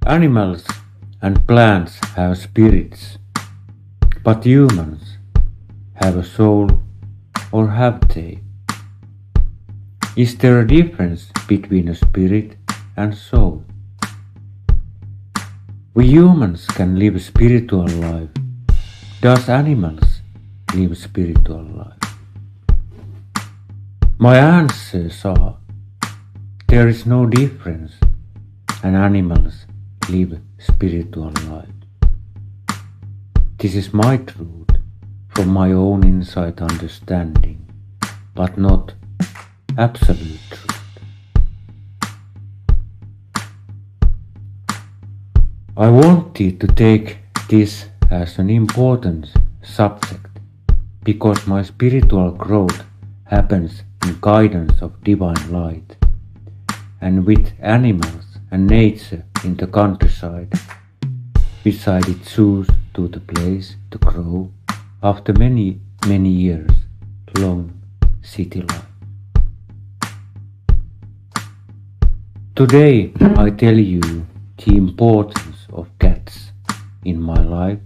Animals and plants have spirits, but humans have a soul, or have they? Is there a difference between a spirit and soul? We humans can live a spiritual life. Does animals live a spiritual life? My answers are, there is no difference, and animals live spiritual life. This is my truth from my own insight understanding, but not absolute truth. I wanted to take this as an important subject because my spiritual growth happens in guidance of divine light and with animals and nature in the countryside, which I did choose to the place to grow after many years long city life. Today I tell you the importance of cats in my life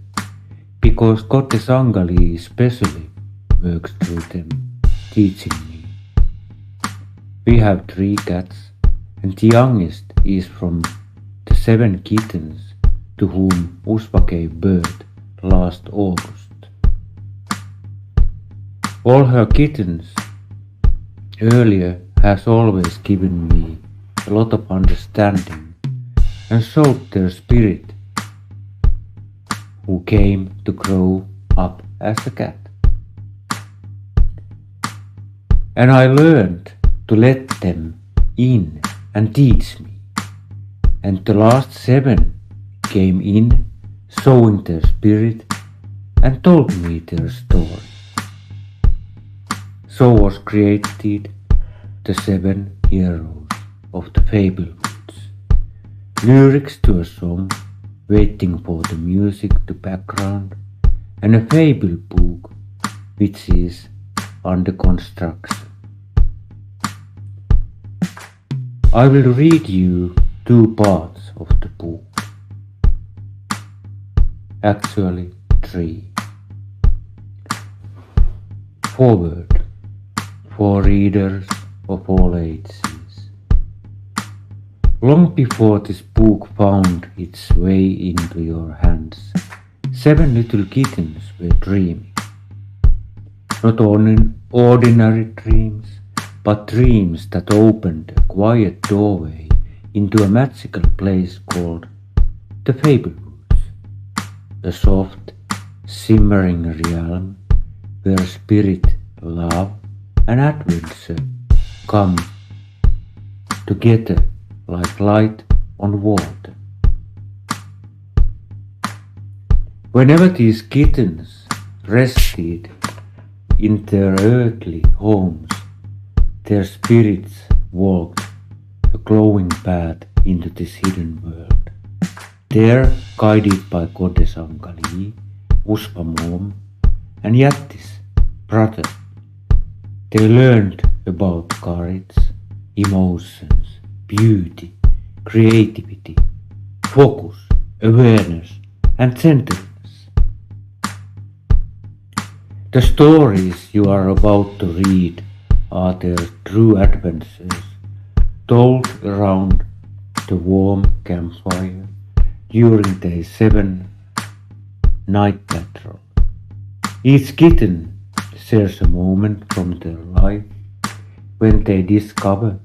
because Goddess Angali especially works through them, teaching me. We have 3 cats, and the youngest is from the 7 kittens to whom Usva gave birth last August. All her kittens earlier has always given me a lot of understanding and showed their spirit who came to grow up as a cat. And I learned to let them in and teach me. And the last 7 came in, showing their spirit and told me their story. So was created the 7 heroes of the Fable Woods. Lyrics to a song, waiting for the music to background, and a fable book which is under construction. I will read you 2 parts of the book. Actually 3. Foreword for readers of all ages. Long before this book found its way into your hands, 7 little kittens were dreaming. Not ordinary dreams, but dreams that opened a quiet doorway into a magical place called the Fable Woods, a soft, simmering realm where spirit, love, and adventure come together like light on water. Whenever these kittens rested in their earthly homes, their spirits walked a glowing path into this hidden world. There, guided by Goddess Angali, Usva mom, and Jättis, brother, they learned about courage, emotions, beauty, creativity, focus, awareness, and gentleness. The stories you are about to read are their true adventures, told around the warm campfire during their 7 night patrol. Each kitten shares a moment from their life when they discovered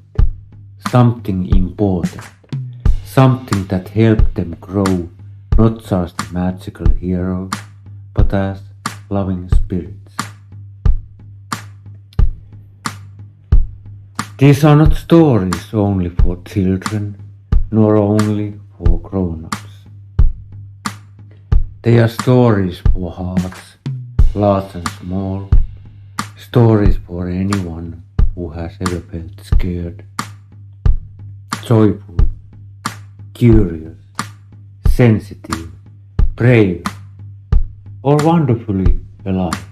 something important, something that helped them grow not just magical heroes, but as loving spirits. These are not stories only for children, nor only for grown-ups. They are stories for hearts, large and small, stories for anyone who has ever felt scared, joyful, curious, sensitive, brave, or wonderfully alive.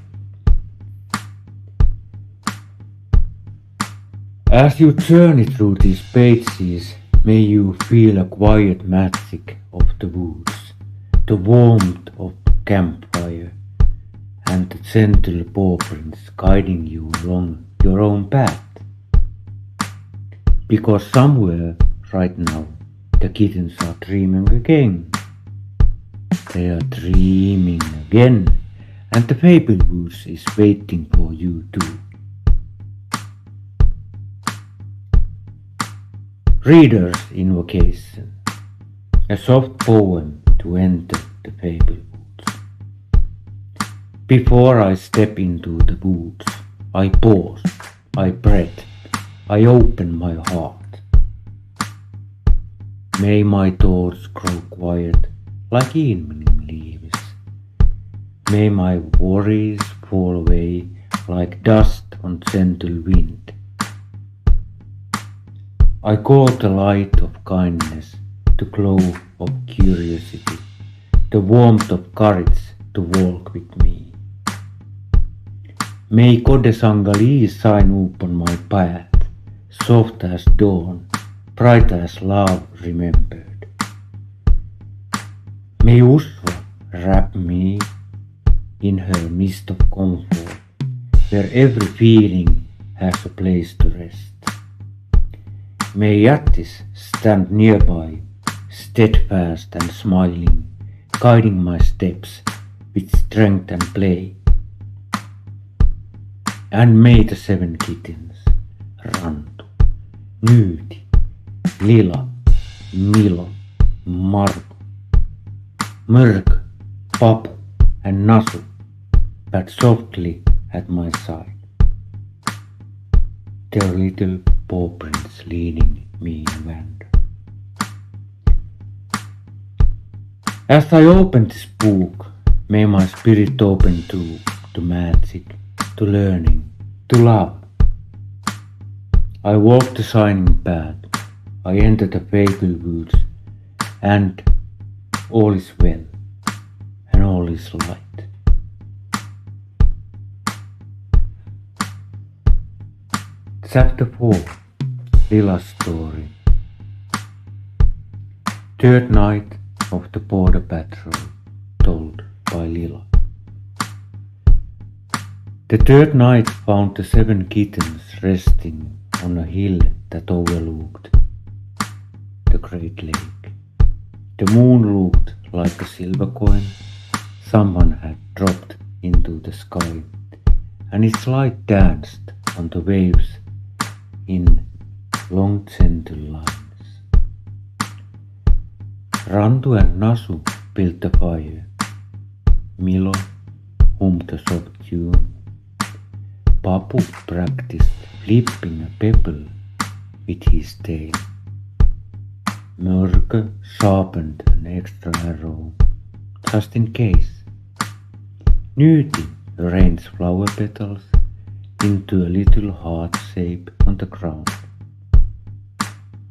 As you journey through these pages, May you feel a quiet magic of the woods, the warmth of campfire, and the gentle paw prints guiding you along your own path. Because somewhere right now the kittens are dreaming again. They are dreaming again, and the Fable Woods is waiting for you too. Reader's Invocation, a soft poem to enter the Fable Woods. Before I step into the woods, I pause, I breathe, I open my heart. May my thoughts grow quiet like evening leaves. May my worries fall away like dust on gentle wind. I caught the light of kindness, the glow of curiosity, the warmth of courage to walk with me. May Goddess Angali shine upon my path, soft as dawn, bright as love remembered. May Usva wrap me in her mist of comfort, where every feeling has a place to rest. May Yattis stand nearby, steadfast and smiling, guiding my steps with strength and play. And may the 7 kittens, Rantu, Nyti, Lila, Milo, Marku, Mörk, Papu and Nasu pat softly at my side, their little paw prints leading me in hand. As I open this book, may my spirit open to magic, to learning, to love. I walk the shining path, I enter the Fable Woods, and all is well, and all is light. Chapter 4, Lila's story. Third night of the border patrol, told by Lila. The third night found the 7 kittens resting on a hill that overlooked the great lake. The moon looked like a silver coin someone had dropped into the sky, and its light danced on the waves in long gentle lines. Rantu and Nasu built the fire. Milo hummed a soft tune. Papu practiced flipping a pebble with his tail. Mörk sharpened an extra arrow, just in case. Nyti arranged flower petals into a little heart shape on the ground.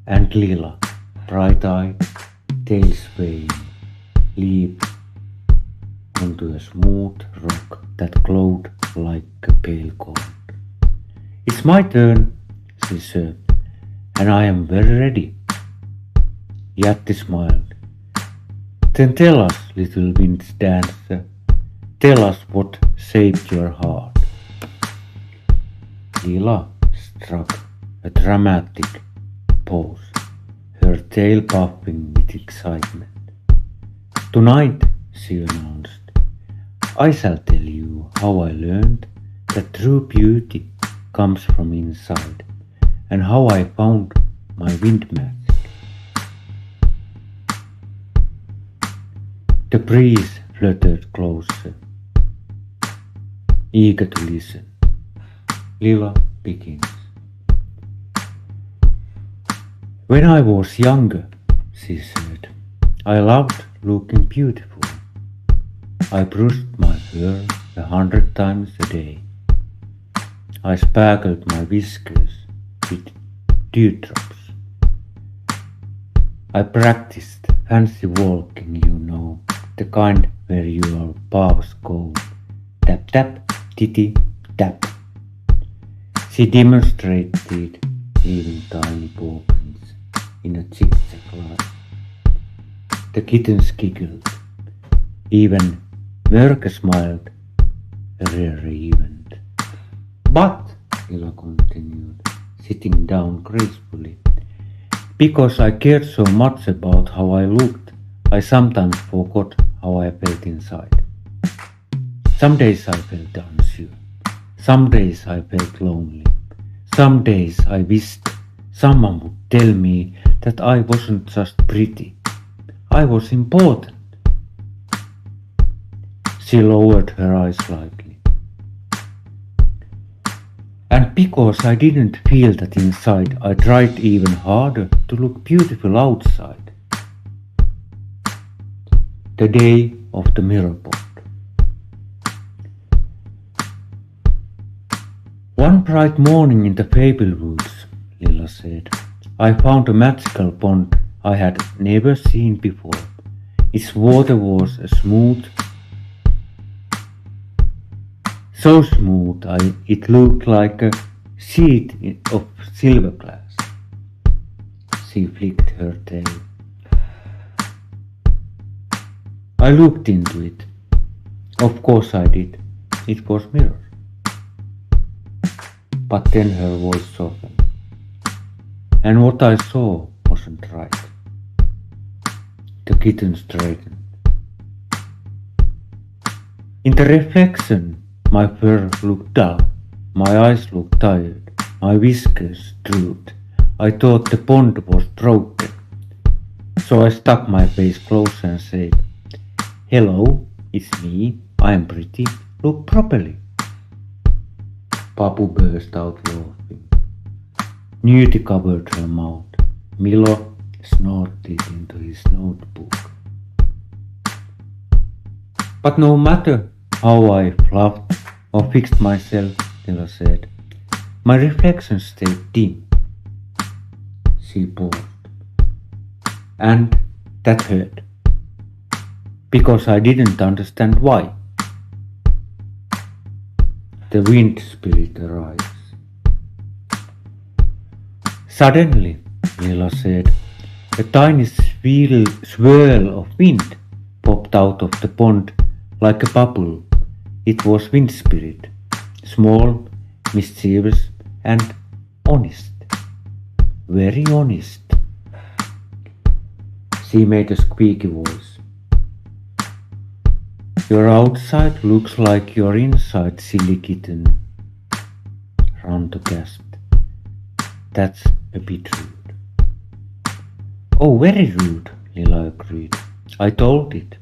And Lila, bright-eyed, tail swaying, leaped onto a smooth rock that glowed like a pale gold. It's my turn, she said, and I am very ready. Yatti smiled. Then tell us, little wind dancer, tell us what shaped your heart. Lila struck a dramatic pose, her tail puffing with excitement. Tonight, she announced, I shall tell you how I learned that true beauty comes from inside, and how I found my wind magic. The breeze fluttered closer, eager to listen. Lila begins. When I was younger, she said, I loved looking beautiful. I brushed my hair 100 times a day. I sparkled my whiskers with dewdrops. I practiced fancy walking, you know, the kind where your paws go tap tap, titty tap. She demonstrated leaving tiny paw prints in a zigzag line. The kittens giggled. Even Mörke smiled, a rare event. But, Lila continued, sitting down gracefully, because I cared so much about how I looked, I sometimes forgot how I felt inside. Some days I felt unsure. Some days I felt lonely. Some days I wished someone would tell me that I wasn't just pretty. I was important. She lowered her eyes slightly. And because I didn't feel that inside, I tried even harder to look beautiful outside. The day of the mirror pond. One bright morning in the Fable Woods, Lila said, I found a magical pond I had never seen before. Its water was so smooth it looked like a sheet of silver glass. She flicked her tail. I looked into it. Of course I did. It was mirror. But then her voice softened. And what I saw wasn't right. The kitten straightened. In the reflection, my fur looked dull, my eyes looked tired, my whiskers drooped. I thought the pond was broken. So I stuck my face close and said, Hello, it's me, I am pretty, look properly. Papu burst out laughing. Newty covered her mouth. Milo snorted into his notebook. But no matter how I fluffed or fixed myself, Lila said, my reflection stayed dim. She paused. And that hurt. Because I didn't understand why. The wind spirit arrives. Suddenly, Lila said, a tiny swirl of wind popped out of the pond like a bubble. It was wind spirit, small, mischievous, and honest. Very honest. She made a squeaky voice. Your outside looks like your inside, silly kitten. Ranto gasped. That's a bit rude. Oh, very rude, Lila agreed. I told it.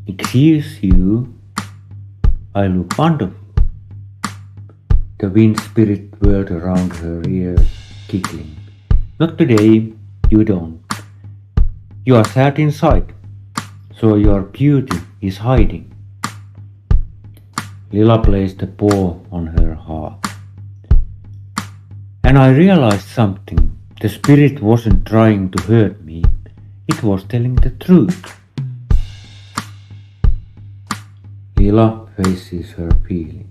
Excuse you, I look wonderful. The wind spirit whirled around her ears, giggling. Not today, you don't. You are sad inside, so your beauty is hiding. Lila placed a paw on her heart. And I realized something. The spirit wasn't trying to hurt me. It was telling the truth. Lila faces her feelings.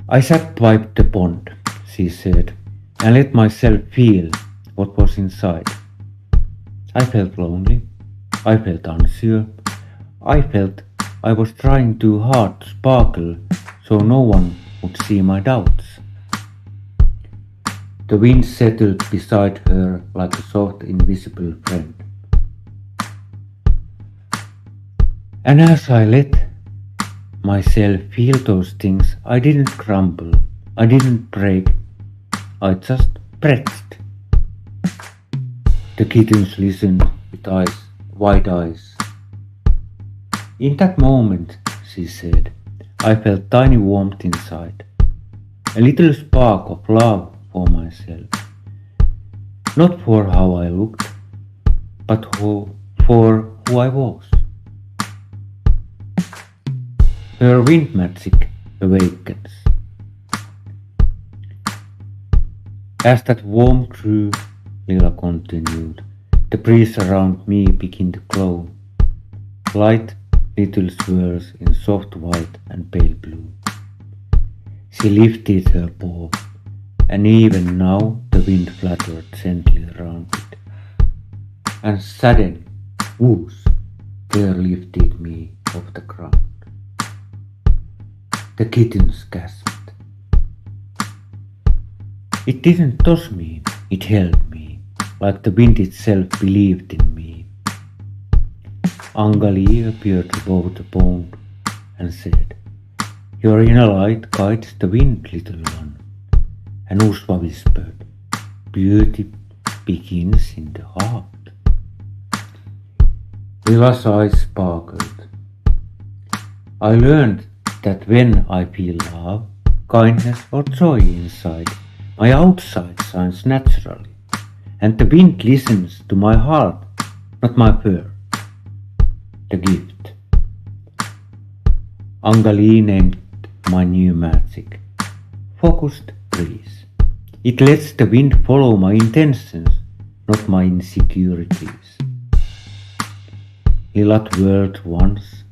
I sat by the pond, she said, and let myself feel what was inside. I felt lonely. I felt unsure. I felt I was trying too hard to sparkle so no one would see my doubts. The wind settled beside her like a soft invisible friend. And as I let myself feel those things, I didn't crumble, I didn't break, I just breathed. The kittens listened with wide eyes. In that moment, she said, I felt tiny warmth inside, a little spark of love for myself. Not for how I looked, but for who I was. Her wind magic awakens. As that warmth grew, Lila continued, the breeze around me began to glow. Light little swirls in soft white and pale blue. She lifted her paw. and even now the wind fluttered gently around it. And suddenly, whoosh, there lifted me off the ground. The kittens gasped. It didn't toss me, it held me, like the wind itself believed in me. Angali appeared above the pond and said, "Your inner light guides the wind, little one." And Usva whispered, "Beauty begins in the heart." Lila's eyes sparkled. I learned that when I feel love, kindness or joy inside, my outside shines naturally, and the wind listens to my heart, not my fur. The gift. Angali named my new magic Focused Breeze. It lets the wind follow my intentions, not my insecurities. Lila twirled once,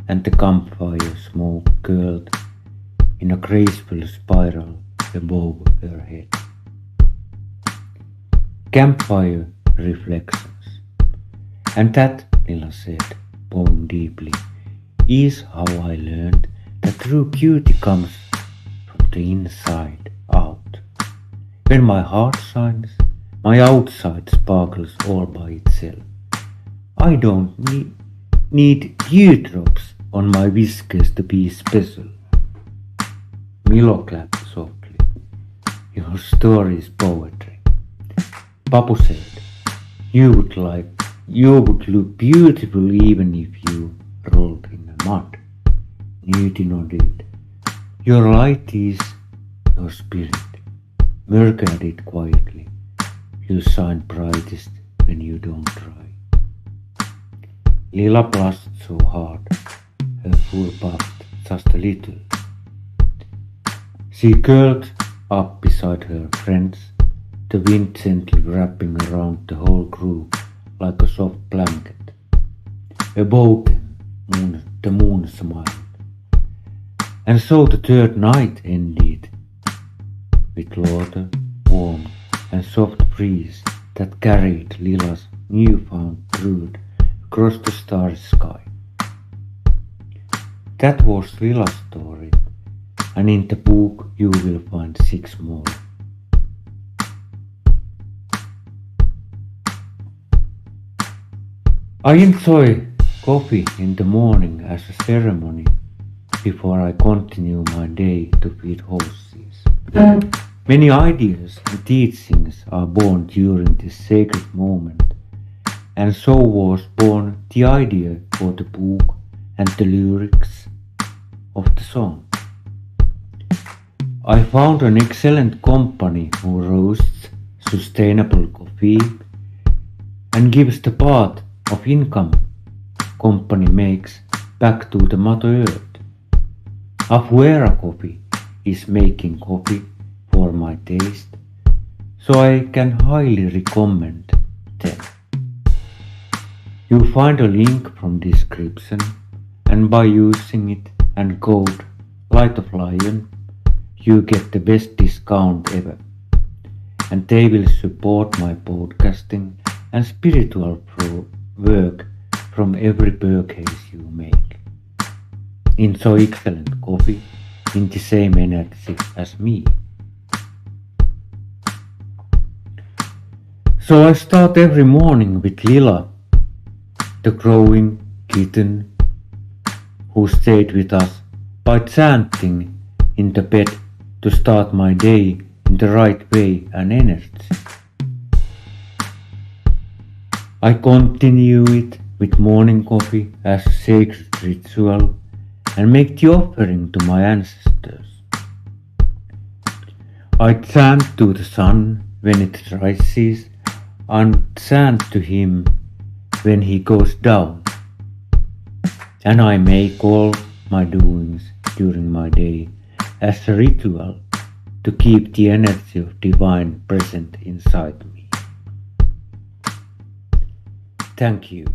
and the campfire smoke curled in a graceful spiral above her head. Campfire reflections. And that, Lila said, bowing deeply, is how I learned that true beauty comes from the inside out. When my heart shines, my outside sparkles all by itself. I don't need dewdrops on my whiskers to be special. Milo clapped softly. Your story is poetry. Papu said, you would look beautiful even if you rolled in the mud. Newty nodded. Your light is your spirit. Merc added quietly. You shine brightest when you don't try. Lila blushed so hard, her fur puffed just a little. She curled up beside her friends, the wind gently wrapping around the whole crew like a soft blanket. Above them, the moon smiled. And so the third night ended, with laughter, warmth, and soft breeze that carried Lila's newfound brood across the starry sky. That was Lila's story, and in the book you will find 6 more. I enjoy coffee in the morning as a ceremony before I continue my day to feed horses. Many ideas and teachings are born during this sacred moment, and so was born the idea for the book and the lyrics of the song. I found an excellent company who roasts sustainable coffee and gives the part of income company makes back to the Mother Earth. Afuera Coffee is making coffee for my taste, so I can highly recommend them. You find a link from description, and by using it and code LightofLion, you get the best discount ever, and they will support my podcasting and spiritual work from every purchase you make. Enjoy excellent coffee in the same energy as me. So I start every morning with Lila, the growing kitten who stayed with us, by chanting in the bed to start my day in the right way and energy. I continue it with morning coffee as a sacred ritual and make the offering to my ancestors. I chant to the sun when it rises and chant to him when he goes down. And I make all my doings during my day as a ritual to keep the energy of divine present inside me. Thank you.